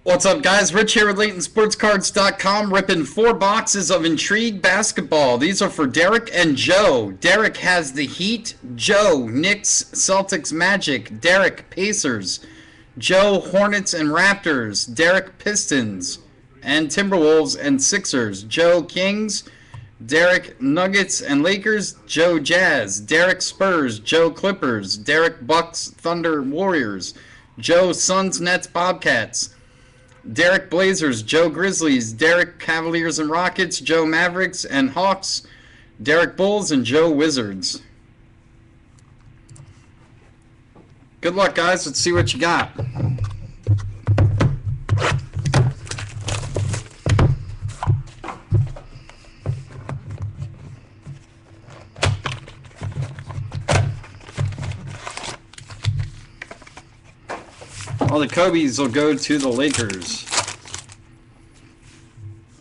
What's up, guys? Rich here with LaytonSportsCards.com, ripping 4 boxes of Intrigue basketball. These are for Derek and Joe. Derek has the Heat, Joe, Knicks, Celtics, Magic, Derek, Pacers, Joe, Hornets and Raptors, Derek, Pistons, and Timberwolves and Sixers, Joe, Kings, Derek, Nuggets and Lakers, Joe, Jazz, Derek, Spurs, Joe, Clippers, Derek, Bucks, Thunder, Warriors, Joe, Suns, Nets, Bobcats, Derek, Blazers, Joe, Grizzlies, Derek, Cavaliers and Rockets, Joe, Mavericks and Hawks, Derek, Bulls, and Joe, Wizards. Good luck, guys. Let's see what you got. All the Kobe's will go to the Lakers.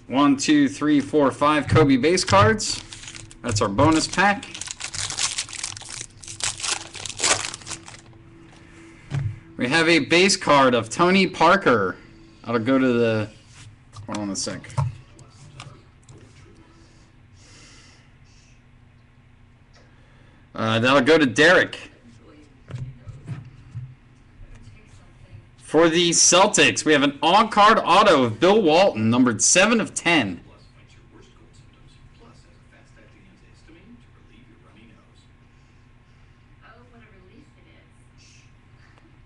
1, 2, 3, 4, 5 Kobe base cards. That's our bonus pack. We have a base card of Tony Parker. That'll go to the... Hold on a sec. That'll go to Derek. For the Celtics, we have an on-card auto of Bill Walton, numbered 7 of 10.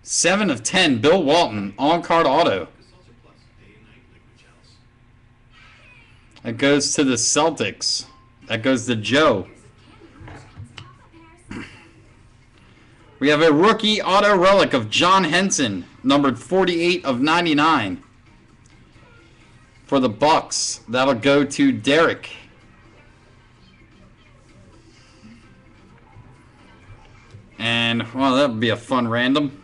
Seven of 10, Bill Walton, on-card auto. That goes to the Celtics. That goes to Joe. We have a rookie auto relic of John Henson, numbered 48 of 99. For the Bucks, that'll go to Derek. And, well, that would be a fun random.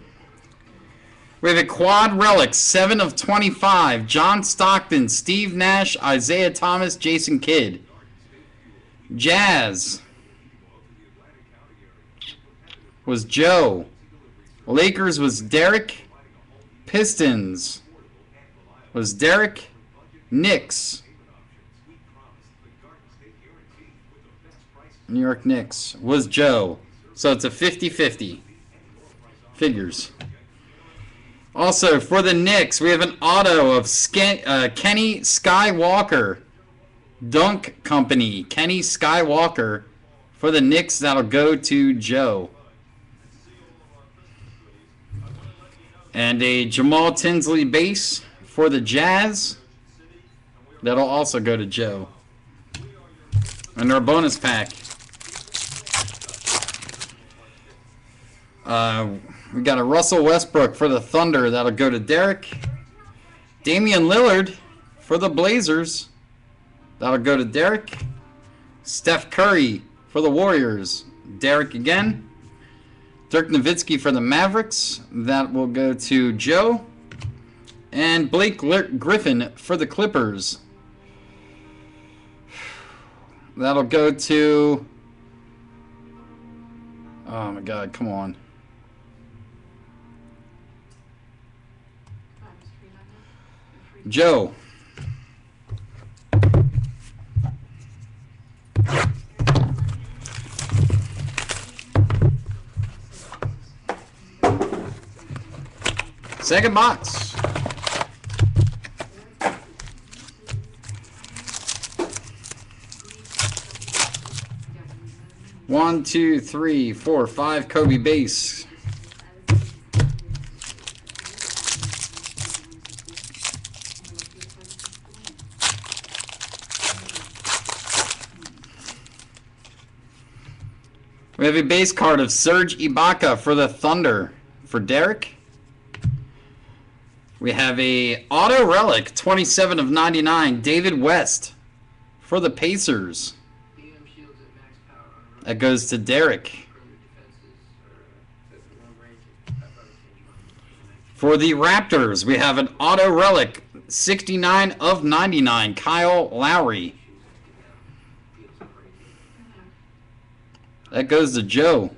We have a quad relic, 7 of 25. John Stockton, Steve Nash, Isaiah Thomas, Jason Kidd. Jazz was Joe. Lakers was Derek. Pistons was Derek. Knicks, New York Knicks, was Joe. So it's a 50-50. Figures. Also, for the Knicks, we have an auto of Kenny Skywalker. Dunk Company. Kenny Skywalker. For the Knicks, that'll go to Joe. And a Jamal Tinsley base for the Jazz. That'll also go to Joe. And our bonus pack. We got a Russell Westbrook for the Thunder. That'll go to Derek. Damian Lillard for the Blazers. That'll go to Derek. Steph Curry for the Warriors. Derek again. Dirk Nowitzki for the Mavericks. That will go to Joe. And Blake Griffin for the Clippers. That'll go to... Oh my God, come on. Joe. Second box. One, two, three, four, 5 Kobe base. We have a base card of Serge Ibaka for the Thunder for Derek. We have a auto relic, 27 of 99, David West for the Pacers. That goes to Derek. For the Raptors, we have an auto relic, 69 of 99, Kyle Lowry. That goes to Joe.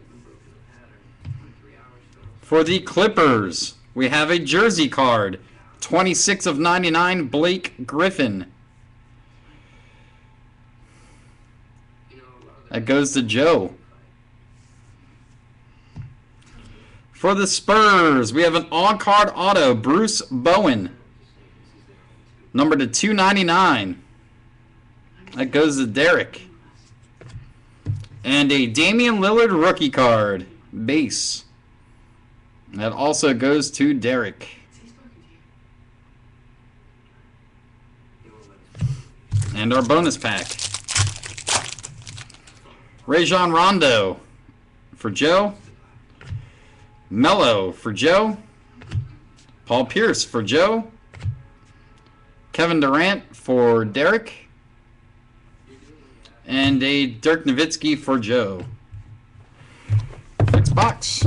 For the Clippers, we have a jersey card. 26 of 99, Blake Griffin. That goes to Joe. For the Spurs, we have an on-card auto, Bruce Bowen. Number to 299. That goes to Derek. And a Damian Lillard rookie card, base. That also goes to Derek. And our bonus pack. Rajon Rondo for Joe. Melo for Joe. Paul Pierce for Joe. Kevin Durant for Derek. And a Dirk Nowitzki for Joe. Next box.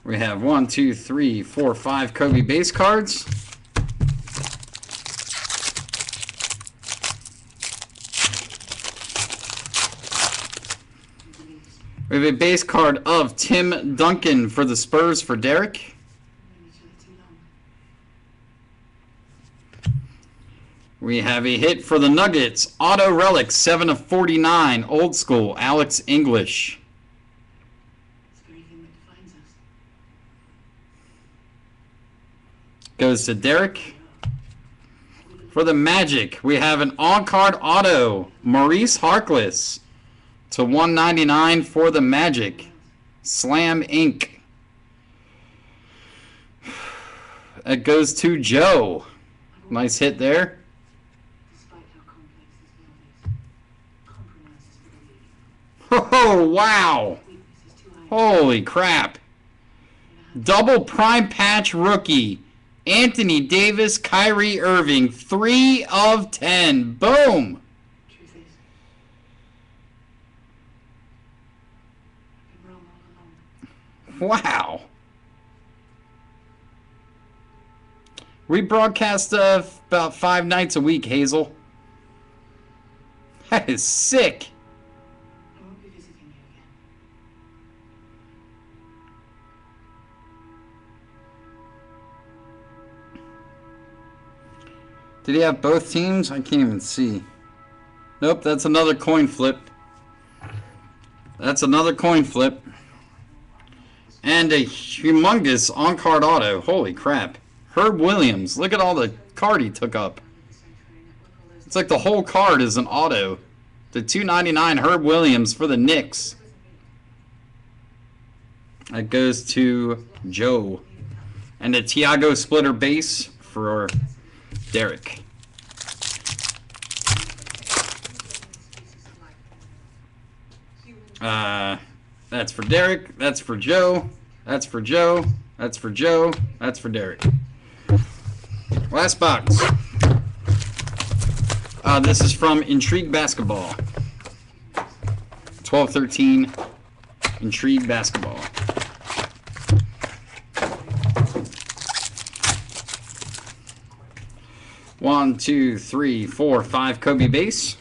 We have 1, 2, 3, 4, 5 Kobe base cards. We have a base card of Tim Duncan for the Spurs for Derek. We have a hit for the Nuggets, Auto Relic, 7 of 49, old school, Alex English. Goes to Derek. For the Magic, we have an on-card auto, Maurice Harkless, to 199 for the Magic. Slam Inc. It goes to Joe. Nice hit there. Oh, wow. Holy crap. Double prime patch rookie. Anthony Davis, Kyrie Irving, 3 of 10. Boom. Wow. We broadcast about 5 nights a week, Hazel. That is sick. Did he have both teams? I can't even see. Nope, that's another coin flip. That's another coin flip. And a humongous on-card auto. Holy crap. Herb Williams. Look at all the card he took up. It's like the whole card is an auto. The 299 Herb Williams for the Knicks. That goes to Joe. And a Tiago Splitter base for Derek. That's for Derek. That's for Joe. That's for Joe. That's for Joe. That's for Derek. Last box. This is from Intrigue Basketball. 12-13 Intrigue Basketball. One, two, three, four, 5 Kobe base.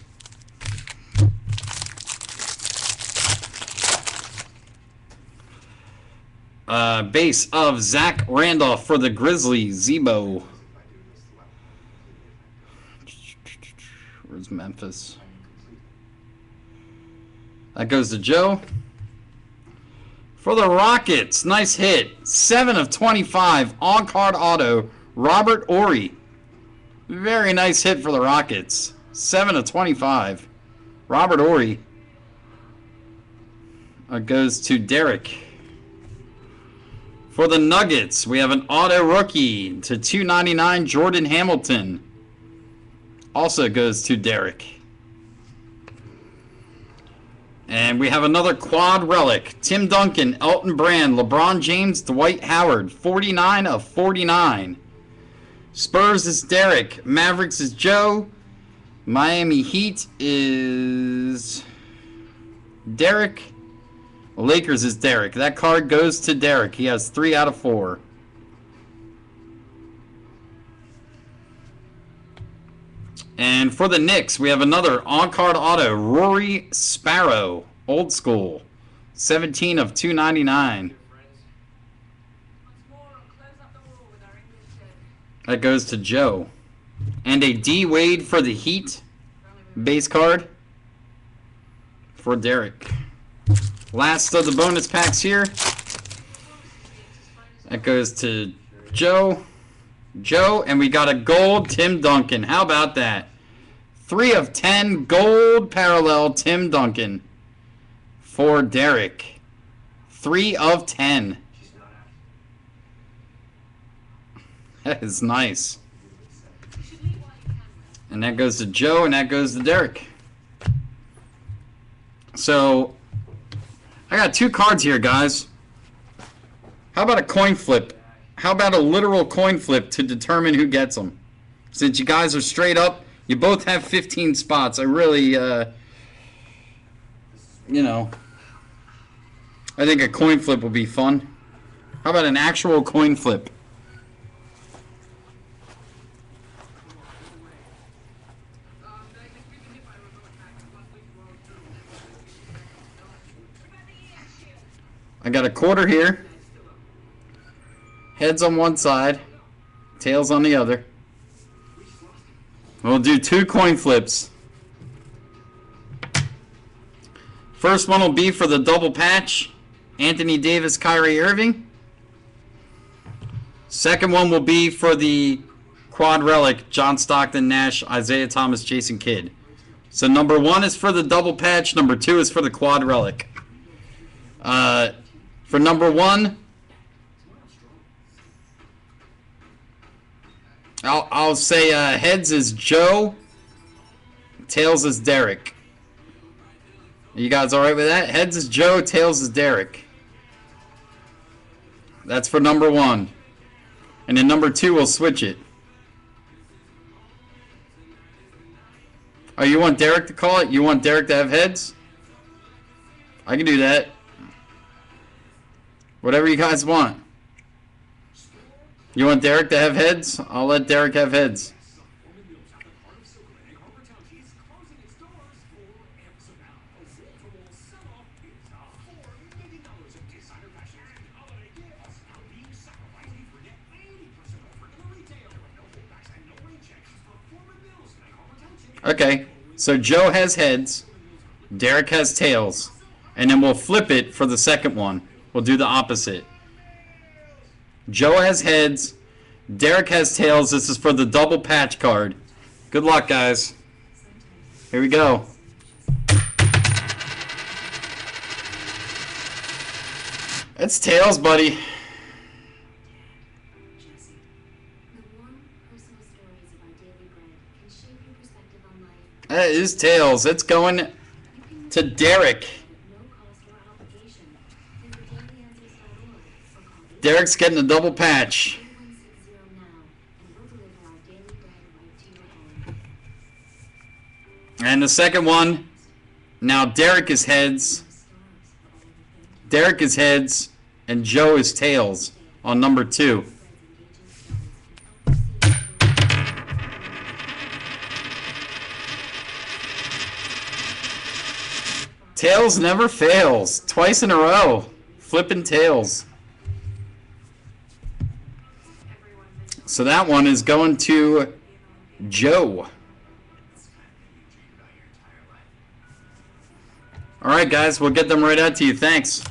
Base of Zach Randolph for the Grizzlies, Zebo. Where's Memphis? That goes to Joe. For the Rockets, nice hit. 7 of 25, on-card auto, Robert Horry. Very nice hit for the Rockets. 7 of 25. Robert Horry. Goes to Derek. For the Nuggets, we have an auto rookie to 299, Jordan Hamilton. Also goes to Derek. And we have another quad relic. Tim Duncan, Elton Brand, LeBron James, Dwight Howard. 49 of 49. Spurs is Derek. Mavericks is Joe. Miami Heat is Derek. Lakers is Derek. That card goes to Derek. He has 3 out of 4. And for the Knicks, we have another on-card auto, Rory Sparrow, old school, 17 of 299. That goes to Joe. And a D Wade for the Heat, base card for Derek. Last of the bonus packs here. That goes to Joe. And we got a gold Tim Duncan. How about that? 3 of 10 gold parallel Tim Duncan for Derek. 3 of 10. That is nice. And that goes to Joe, and that goes to Derek. So, I got 2 cards here, guys. How about a coin flip? How about a literal coin flip to determine who gets them? Since you guys are straight up, you both have 15 spots. I really, you know, I think a coin flip would be fun. How about an actual coin flip? I got a quarter here. Heads on one side, tails on the other. We'll do 2 coin flips. First one will be for the double patch, Anthony Davis, Kyrie Irving. Second one will be for the quad relic, John Stockton, Nash, Isaiah Thomas, Jason Kidd. So number 1 is for the double patch, number 2 is for the quad relic. For number 1, I'll say heads is Joe, tails is Derek. You guys all right with that? Heads is Joe, tails is Derek. That's for number 1. And then number 2, we'll switch it. Oh, you want Derek to call it? You want Derek to have heads? I can do that. Whatever you guys want. You want Derek to have heads? I'll let Derek have heads. Okay, so Joe has heads, Derek has tails, and then we'll flip it for the second one. We'll do the opposite. Joe has heads, Derek has tails. This is for the double patch card. Good luck, guys. Here we go. It's tails, buddy. That is tails. It's going to Derek. Derek's getting a double patch. And the second one, now Derek is heads. Derek is heads, and Joe is tails on number 2. Tails never fails. Twice in a row. Flipping tails. So that one is going to Joe. All right, guys, we'll get them right out to you. Thanks.